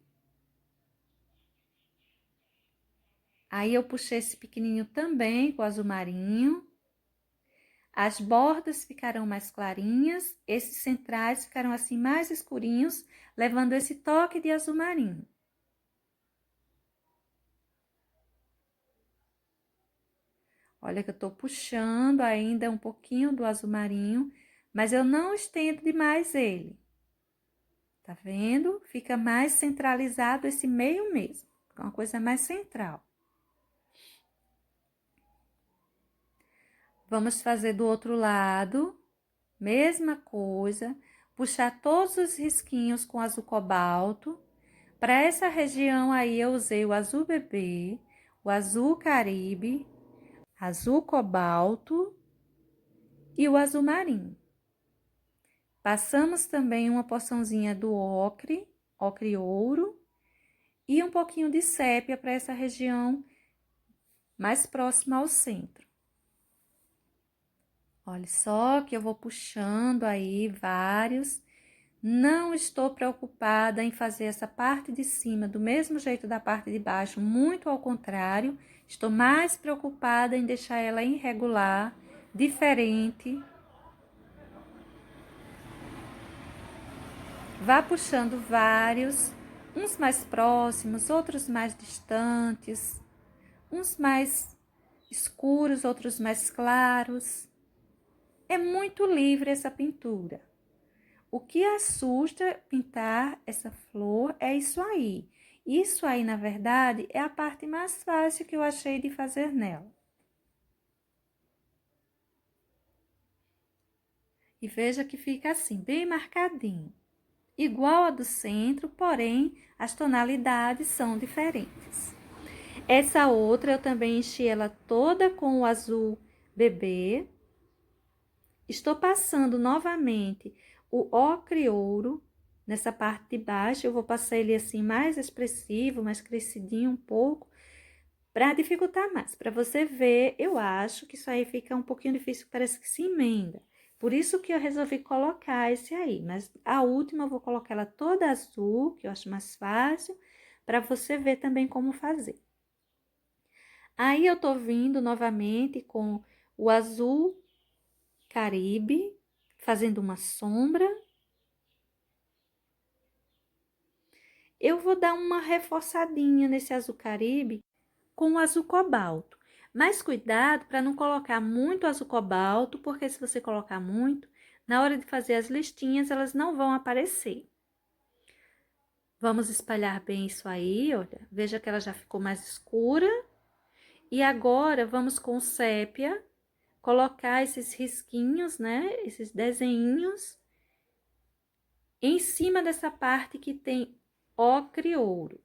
Aí, eu puxei esse pequenininho também com azul marinho. As bordas ficarão mais clarinhas, esses centrais ficarão assim mais escurinhos, levando esse toque de azul marinho. Olha que eu tô puxando ainda um pouquinho do azul marinho, mas eu não estendo demais ele. Tá vendo? Fica mais centralizado esse meio mesmo, uma coisa mais central. Vamos fazer do outro lado, mesma coisa, puxar todos os risquinhos com azul cobalto. Para essa região aí eu usei o azul bebê, o azul caribe, azul cobalto e o azul marinho. Passamos também uma porçãozinha do ocre, ocre ouro, e um pouquinho de sépia para essa região mais próxima ao centro. Olha só que eu vou puxando aí vários. Não estou preocupada em fazer essa parte de cima do mesmo jeito da parte de baixo, muito ao contrário. Estou mais preocupada em deixar ela irregular, diferente. Vá puxando vários, uns mais próximos, outros mais distantes, uns mais escuros, outros mais claros. É muito livre essa pintura. O que assusta pintar essa flor é isso aí. Isso aí, na verdade, é a parte mais fácil que eu achei de fazer nela. E veja que fica assim, bem marcadinho. Igual a do centro, porém, as tonalidades são diferentes. Essa outra eu também enchi ela toda com o azul bebê. Estou passando novamente o ocre ouro nessa parte de baixo. Eu vou passar ele assim mais expressivo, mais crescidinho um pouco, para dificultar mais. Para você ver, eu acho que isso aí fica um pouquinho difícil, parece que se emenda. Por isso que eu resolvi colocar esse aí. Mas a última eu vou colocar ela toda azul, que eu acho mais fácil, para você ver também como fazer. Aí eu tô vindo novamente com o azul caribe, fazendo uma sombra. Eu vou dar uma reforçadinha nesse azul caribe com o azul cobalto. Mas cuidado para não colocar muito azul cobalto, porque se você colocar muito, na hora de fazer as listinhas, elas não vão aparecer. Vamos espalhar bem isso aí, olha. Veja que ela já ficou mais escura. E agora, vamos com sépia, colocar esses risquinhos, né? Esses desenhinhos em cima dessa parte que tem ocre ouro.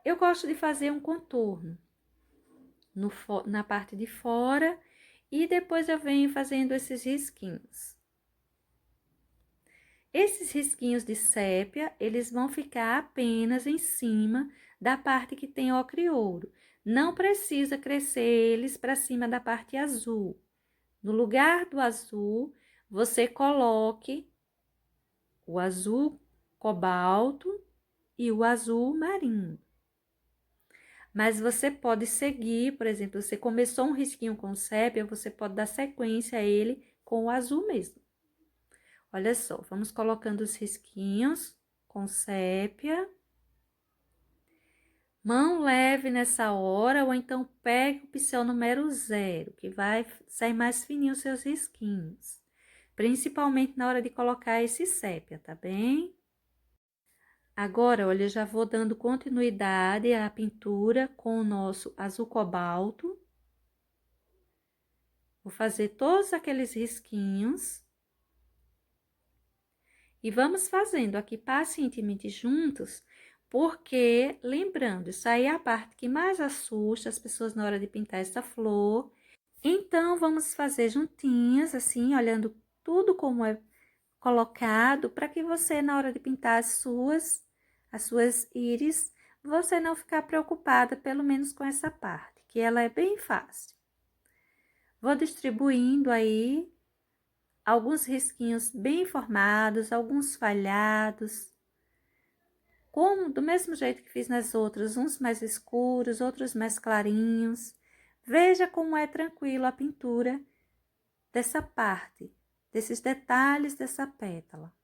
Eu gosto de fazer um contorno na parte de fora e depois eu venho fazendo esses risquinhos. Esses risquinhos de sépia, eles vão ficar apenas em cima da parte que tem ocre ouro. Não precisa crescer eles para cima da parte azul. No lugar do azul, você coloque o azul cobalto e o azul marinho. Mas você pode seguir, por exemplo, você começou um risquinho com sépia, você pode dar sequência a ele com o azul mesmo. Olha só, vamos colocando os risquinhos com sépia. Mão leve nessa hora, ou então pegue o pincel número 0, que vai sair mais fininho os seus risquinhos. Principalmente na hora de colocar esse sépia, tá bem? Agora, olha, eu já vou dando continuidade à pintura com o nosso azul cobalto. Vou fazer todos aqueles risquinhos. E vamos fazendo aqui pacientemente juntos, porque, lembrando, isso aí é a parte que mais assusta as pessoas na hora de pintar essa flor. Então, vamos fazer juntinhas, assim, olhando tudo como é colocado, para que você, na hora de pintar as suas íris, você não ficar preocupada, pelo menos com essa parte, que ela é bem fácil. Vou distribuindo aí alguns risquinhos bem formados, alguns falhados, como do mesmo jeito que fiz nas outras, uns mais escuros, outros mais clarinhos. Veja como é tranquilo a pintura dessa parte, desses detalhes dessa pétala.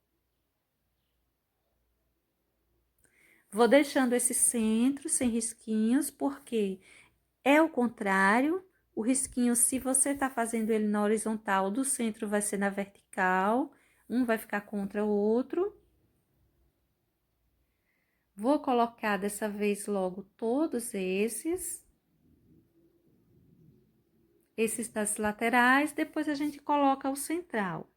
Vou deixando esse centro sem risquinhos, porque é o contrário. O risquinho, se você está fazendo ele na horizontal, do centro vai ser na vertical, um vai ficar contra o outro. Vou colocar dessa vez logo todos esses das laterais, depois a gente coloca o central.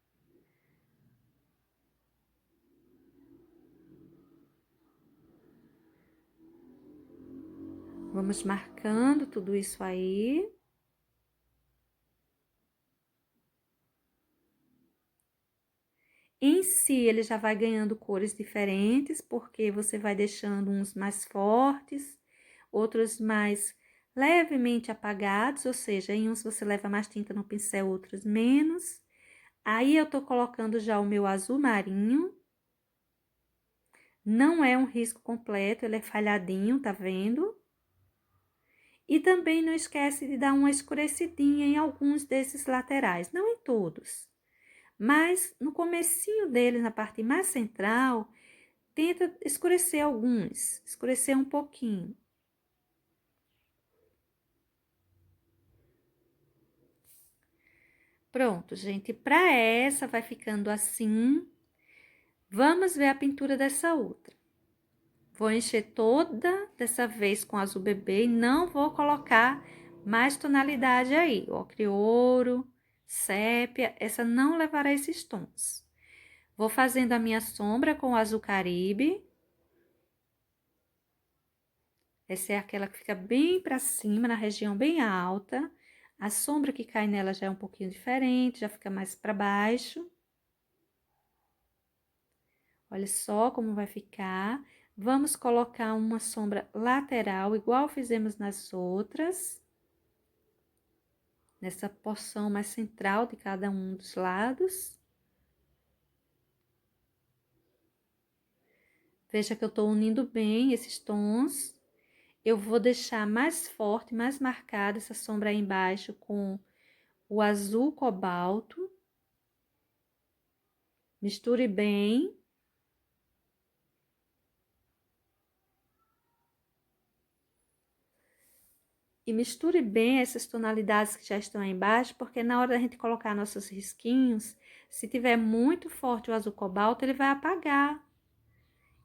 Vamos marcando tudo isso aí. Em si, ele já vai ganhando cores diferentes, porque você vai deixando uns mais fortes, outros mais levemente apagados, ou seja, em uns você leva mais tinta no pincel, outros menos. Aí eu tô colocando já o meu azul marinho. Não é um risco completo, ele é falhadinho, tá vendo? E também não esquece de dar uma escurecidinha em alguns desses laterais, não em todos. Mas no comecinho deles, na parte mais central, tenta escurecer alguns, escurecer um pouquinho. Pronto, gente, para essa vai ficando assim. Vamos ver a pintura dessa outra. Vou encher toda dessa vez com azul bebê e não vou colocar mais tonalidade aí. Ocre ouro, sépia, essa não levará esses tons. Vou fazendo a minha sombra com o azul caribe. Essa é aquela que fica bem para cima, na região bem alta. A sombra que cai nela já é um pouquinho diferente, já fica mais para baixo. Olha só como vai ficar. Vamos colocar uma sombra lateral, igual fizemos nas outras. Nessa porção mais central de cada um dos lados. Veja que eu tô unindo bem esses tons. Eu vou deixar mais forte, mais marcada essa sombra aí embaixo com o azul cobalto. Misture bem. E misture bem essas tonalidades que já estão aí embaixo, porque na hora da gente colocar nossos risquinhos, se tiver muito forte o azul cobalto, ele vai apagar.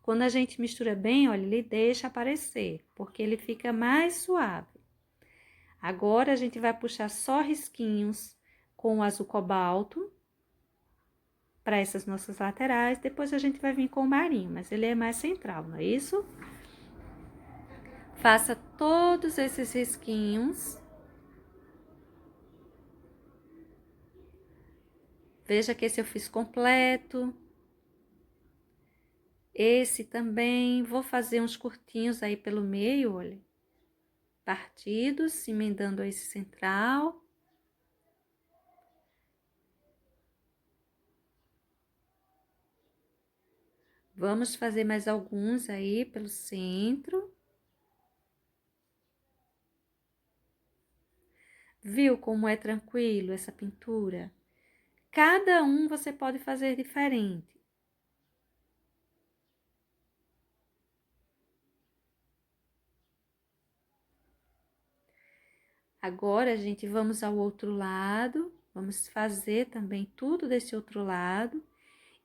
Quando a gente mistura bem, olha, ele deixa aparecer, porque ele fica mais suave. Agora, a gente vai puxar só risquinhos com o azul cobalto para essas nossas laterais. Depois a gente vai vir com o marinho, mas ele é mais central, não é isso? Faça todos esses risquinhos. Veja que esse eu fiz completo. Esse também, vou fazer uns curtinhos aí pelo meio, olha. Partidos, emendando esse central. Vamos fazer mais alguns aí pelo centro. Viu como é tranquilo essa pintura? Cada um você pode fazer diferente. Agora, gente, vamos ao outro lado. Vamos fazer também tudo desse outro lado.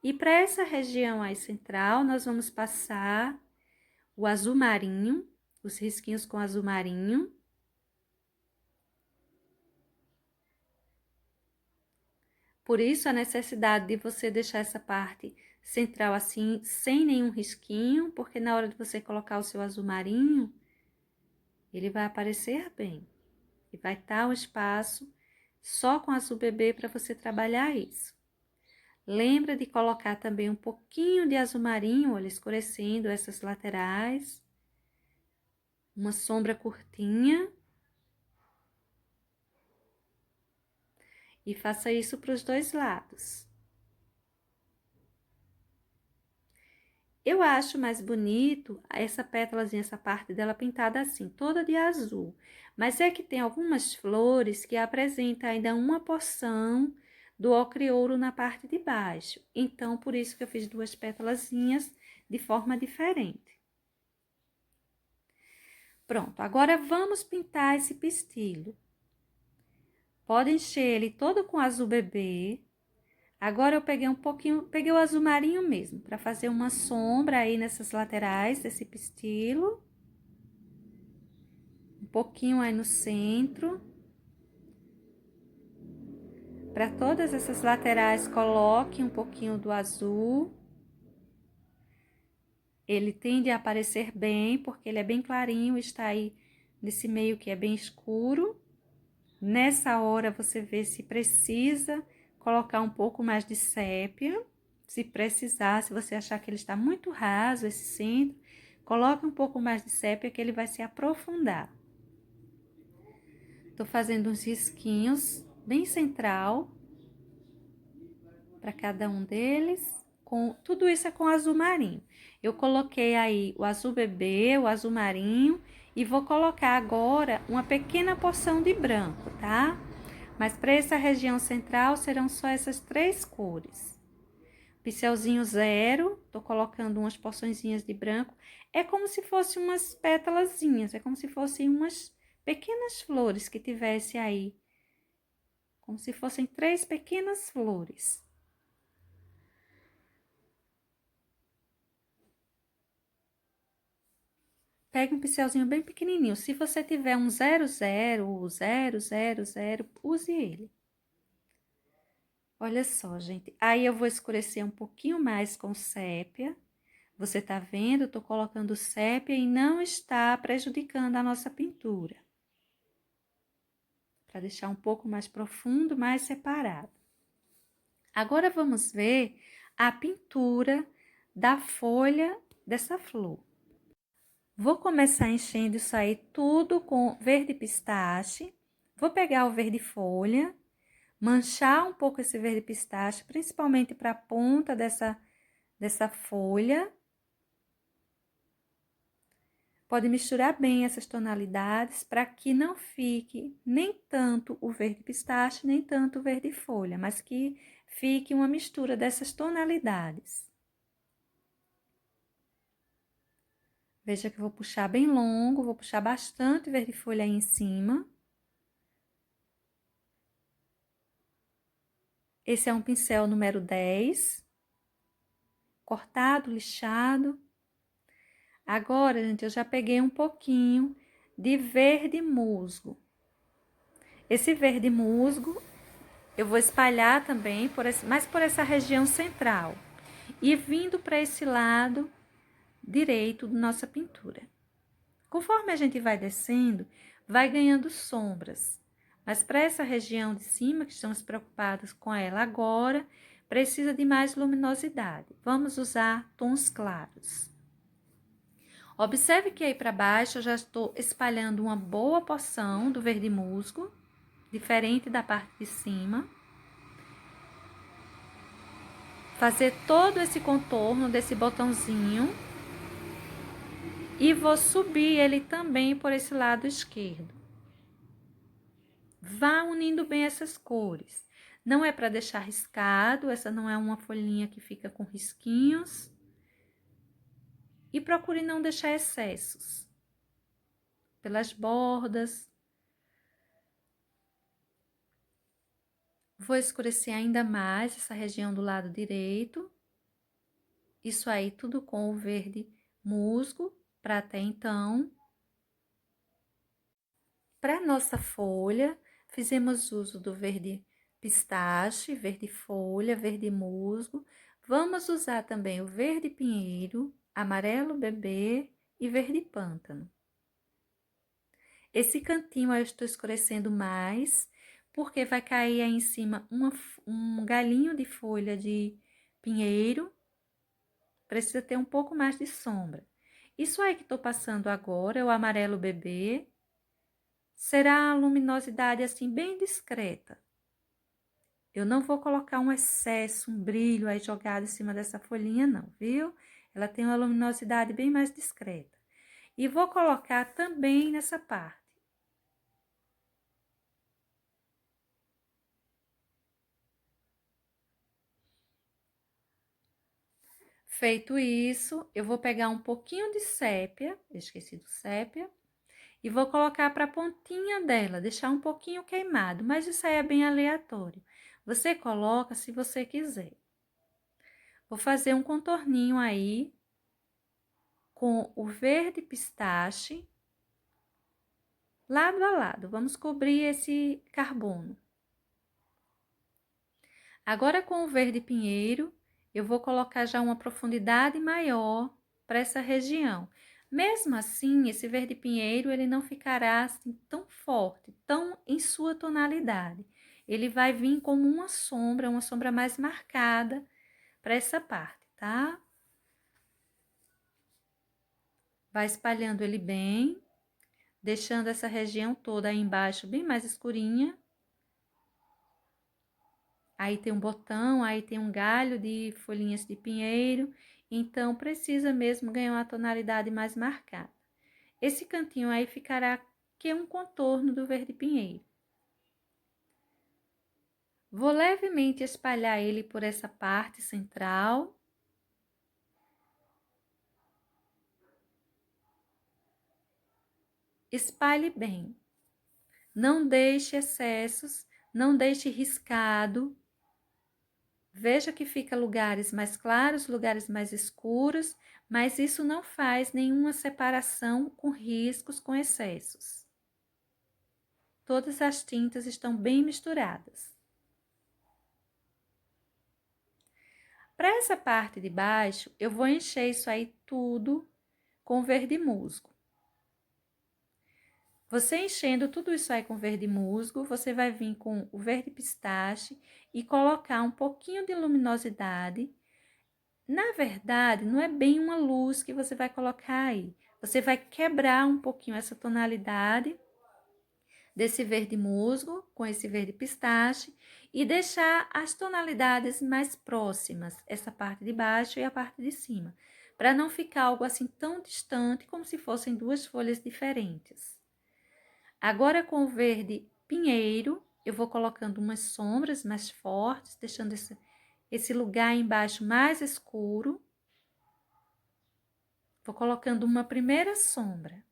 E para essa região aí central, nós vamos passar o azul marinho, os risquinhos com azul marinho. Por isso, a necessidade de você deixar essa parte central assim, sem nenhum risquinho, porque na hora de você colocar o seu azul marinho, ele vai aparecer bem. E vai estar o espaço só com azul bebê para você trabalhar isso. Lembra de colocar também um pouquinho de azul marinho, olha, escurecendo essas laterais. Uma sombra curtinha. E faça isso para os dois lados. Eu acho mais bonito essa pétalazinha, essa parte dela pintada assim, toda de azul. Mas é que tem algumas flores que apresentam ainda uma porção do ocre ouro na parte de baixo. Então, por isso que eu fiz duas pétalazinhas de forma diferente. Pronto, agora vamos pintar esse pistilho. Pode encher ele todo com azul bebê. Agora eu peguei um pouquinho, peguei o azul marinho mesmo, para fazer uma sombra aí nessas laterais desse pistilo. Um pouquinho aí no centro. Para todas essas laterais, coloque um pouquinho do azul. Ele tende a aparecer bem, porque ele é bem clarinho, está aí nesse meio que é bem escuro. Nessa hora, você vê se precisa colocar um pouco mais de sépia. Se precisar, se você achar que ele está muito raso, esse centro, coloque um pouco mais de sépia que ele vai se aprofundar. Tô fazendo uns risquinhos bem central para cada um deles. Tudo isso é com azul marinho. Eu coloquei aí o azul bebê, o azul marinho e vou colocar agora uma pequena porção de branco, tá? Mas para essa região central serão só essas 3 cores. Pincelzinho zero, tô colocando umas porçõezinhas de branco. É como se fossem umas pétalazinhas, é como se fossem umas pequenas flores que tivesse aí. Como se fossem 3 pequenas flores. Pega um pincelzinho bem pequenininho. Se você tiver um 00, use ele. Olha só, gente. Aí eu vou escurecer um pouquinho mais com sépia. Você tá vendo? Eu tô colocando sépia e não está prejudicando a nossa pintura. Para deixar um pouco mais profundo, mais separado. Agora vamos ver a pintura da folha dessa flor. Vou começar enchendo isso aí tudo com verde pistache. Vou pegar o verde folha, manchar um pouco esse verde pistache, principalmente para a ponta dessa folha. Pode misturar bem essas tonalidades para que não fique nem tanto o verde pistache, nem tanto o verde folha, mas que fique uma mistura dessas tonalidades. Veja que eu vou puxar bem longo, vou puxar bastante verde folha aí em cima. Esse é um pincel número 10, cortado, lixado. Agora, gente, eu já peguei um pouquinho de verde musgo. Esse verde musgo eu vou espalhar também, mais por essa região central. E vindo para esse lado direito da nossa pintura. Conforme a gente vai descendo, vai ganhando sombras. Mas para essa região de cima, que estamos preocupados com ela agora, precisa de mais luminosidade. Vamos usar tons claros. Observe que aí para baixo eu já estou espalhando uma boa porção do verde musgo, diferente da parte de cima. Fazer todo esse contorno desse botãozinho. E vou subir ele também por esse lado esquerdo. Vá unindo bem essas cores. Não é para deixar riscado, essa não é uma folhinha que fica com risquinhos. E procure não deixar excessos pelas bordas. Vou escurecer ainda mais essa região do lado direito. Isso aí tudo com o verde musgo, para até então. Para nossa folha, fizemos uso do verde pistache, verde folha, verde musgo. Vamos usar também o verde pinheiro, amarelo bebê e verde pântano. Esse cantinho eu estou escurecendo mais, porque vai cair aí em cima um galinho de folha de pinheiro. Precisa ter um pouco mais de sombra. Isso aí que estou passando agora é o amarelo bebê. Será a luminosidade assim bem discreta. Eu não vou colocar um excesso, um brilho aí jogado em cima dessa folhinha não, viu? Ela tem uma luminosidade bem mais discreta. E vou colocar também nessa parte. Feito isso, eu vou pegar um pouquinho de sépia, esqueci do sépia, e vou colocar para a pontinha dela, deixar um pouquinho queimado, mas isso aí é bem aleatório. Você coloca se você quiser. Vou fazer um contorninho aí com o verde pistache, lado a lado. Vamos cobrir esse carbono. Agora, com o verde pinheiro, eu vou colocar já uma profundidade maior para essa região. Mesmo assim, esse verde pinheiro, ele não ficará assim tão forte, tão em sua tonalidade. Ele vai vir como uma sombra mais marcada para essa parte, tá? Vai espalhando ele bem, deixando essa região toda aí embaixo bem mais escurinha. Aí tem um botão, aí tem um galho de folhinhas de pinheiro, então precisa mesmo ganhar uma tonalidade mais marcada. Esse cantinho aí ficará que é um contorno do verde pinheiro. Vou levemente espalhar ele por essa parte central. Espalhe bem. Não deixe excessos, não deixe riscado. Veja que fica lugares mais claros, lugares mais escuros, mas isso não faz nenhuma separação com riscos, com excessos. Todas as tintas estão bem misturadas. Para essa parte de baixo, eu vou encher isso aí tudo com verde musgo. Você enchendo tudo isso aí com verde musgo, você vai vir com o verde pistache e colocar um pouquinho de luminosidade. Na verdade, não é bem uma luz que você vai colocar aí. Você vai quebrar um pouquinho essa tonalidade desse verde musgo com esse verde pistache e deixar as tonalidades mais próximas, essa parte de baixo e a parte de cima, para não ficar algo assim tão distante como se fossem duas folhas diferentes. Agora com o verde pinheiro, eu vou colocando umas sombras mais fortes, deixando esse lugar embaixo mais escuro. Vou colocando uma primeira sombra.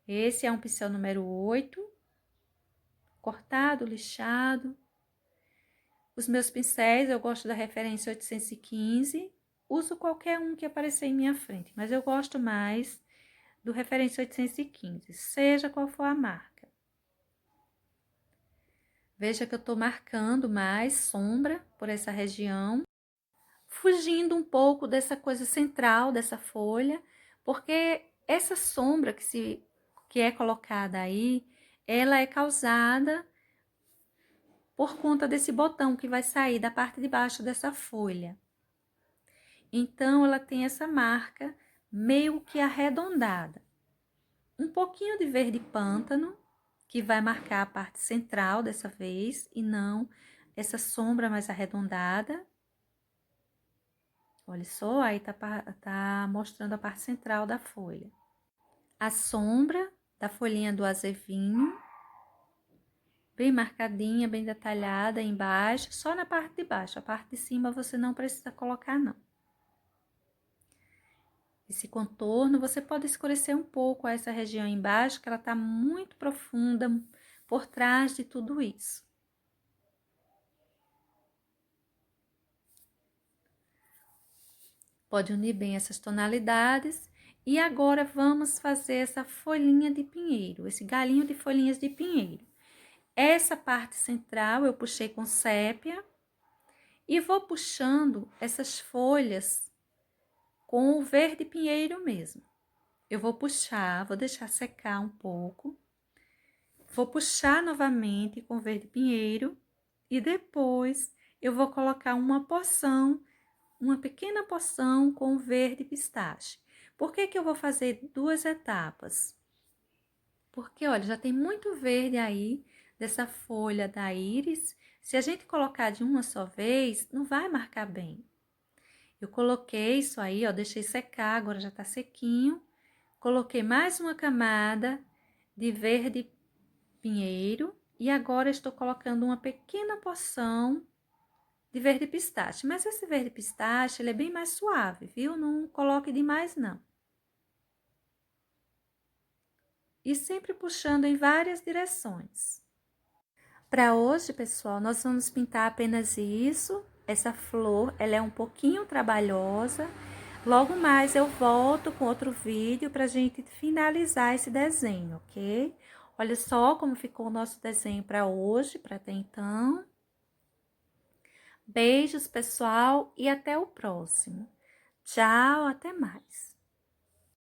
Esse é um pincel número 8, cortado, lixado. Os meus pincéis, eu gosto da referência 815, uso qualquer um que aparecer em minha frente, mas eu gosto mais do referência 815, seja qual for a marca. Veja que eu tô marcando mais sombra por essa região, fugindo um pouco dessa coisa central dessa folha, porque essa sombra que é colocada aí, ela é causada por conta desse botão que vai sair da parte de baixo dessa folha. Então, ela tem essa marca meio que arredondada. Um pouquinho de verde pântano, que vai marcar a parte central dessa vez, e não essa sombra mais arredondada. Olha só, aí tá mostrando a parte central da folha. A sombra da folhinha do azevinho, bem marcadinha, bem detalhada embaixo, só na parte de baixo. A parte de cima você não precisa colocar, não. Esse contorno, você pode escurecer um pouco essa região embaixo, que ela tá muito profunda por trás de tudo isso. Pode unir bem essas tonalidades. E agora vamos fazer essa folhinha de pinheiro, esse galinho de folhinhas de pinheiro. Essa parte central eu puxei com sépia e vou puxando essas folhas com o verde pinheiro mesmo. Eu vou puxar, vou deixar secar um pouco. Vou puxar novamente com verde pinheiro e depois eu vou colocar uma porção, uma pequena porção com verde pistache. Por que que eu vou fazer duas etapas? Porque, olha, já tem muito verde aí dessa folha da íris. Se a gente colocar de uma só vez, não vai marcar bem. Eu coloquei isso aí, ó, deixei secar, agora já tá sequinho. Coloquei mais uma camada de verde pinheiro e agora estou colocando uma pequena porção de verde pistache. Mas esse verde pistache, ele é bem mais suave, viu? Não coloque demais, não. E sempre puxando em várias direções. Para hoje, pessoal, nós vamos pintar apenas isso. Essa flor, ela é um pouquinho trabalhosa. Logo mais eu volto com outro vídeo para a gente finalizar esse desenho, ok? Olha só como ficou o nosso desenho para hoje, para até então. Beijos, pessoal, e até o próximo. Tchau, até mais.